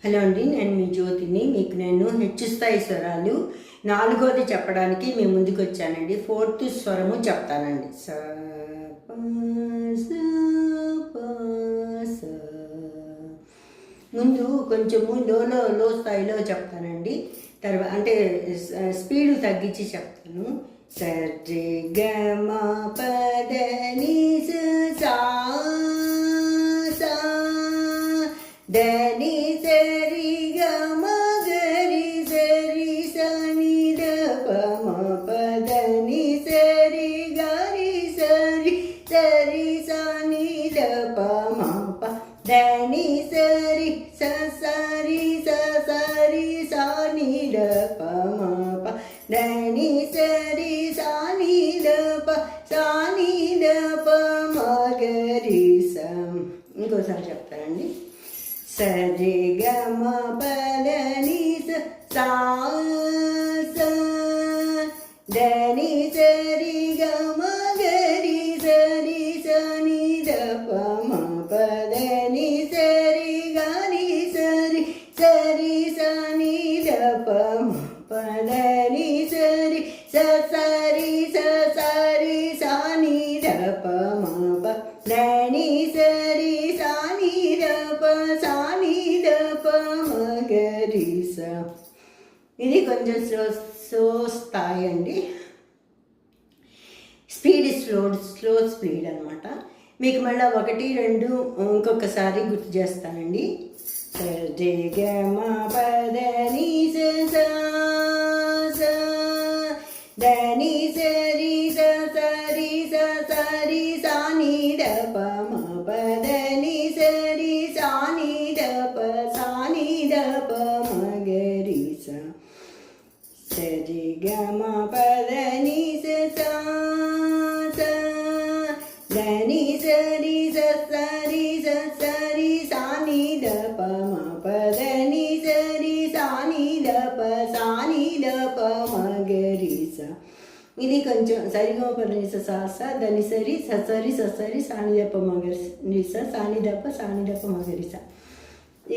Hello అండి, నేను మీ జ్యోతిని. మీకు నేను హెచ్చు స్థాయి స్వరాలు నాలుగోది చెప్పడానికి మీ ముందుకు వచ్చానండి. ఫోర్త్ స్వరము చెప్తానండి. స ప స ప స. ముందు కొంచెము లో స్థాయిలో చెప్తానండి. తర్వాత అంటే స్పీడ్ తగ్గించి చెప్తాను. సరి గ మ ప ద ని సా ద ని సరి గ మ గ రి సరి స ని ద ప మ ప ద ని సరి గ రి సరి సరి స ని ద ప మ ప ద ని సరి స సరి స సరి స ని ద ప మ ప ద ని సరి స ని ద ప స ని ద ప మ గ రి స. ఇంకోసారి చెప్తానండి. సరి గ మ ప ద ని స సా స ద ని సరి గ మ గ రి సరి స ని ద ప మ ప ద ని సరి గ రి సరి సరి స ని ద ప మ ప ద ని సరి స సరి స సరి స ని ద ప మ ప ద ని సరి స ని ద ప స ని ద ప మ గ రి స. ఇది కొంచెం స్లో స్థాయి అండి. స్పీడ్ స్లో స్పీడ్ అనమాట. మీకు మళ్ళీ 1, 2 ఇంకొకసారి గుర్తు చేస్తానండి. సరి గ మ ప ద ని స సా స ద ని సరి స సరి స సరి స ని ద ప మ ప ద ని సరి స ని ద ప స ని ద ప మ గ రి స. సరి గ మ ప ద ని స సా స ద ని సరి స సరి స సరి స ని ద ప మ ప ద ని సరి స ని ద ప స ని ద ప మ గ రి స. ఇది కొంచెం సరిగ ప ని స సా స ద ని సరి స సరి స సరి స ని ద ప మ గ రి స స ని ద ప స ని ద ప మ గ రి స.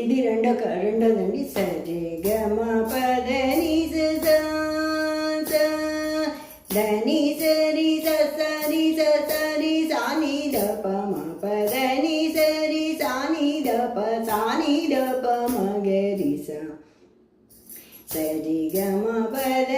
ఇది రెండోదండి. సరి గ మ ప ద ని స సా స ద ని సరి స సరి స సరి స ని ద ప మ ప ద ని సరి స ని ద ప స ని ద ప మ గ రి స. సరి గ మ ప ద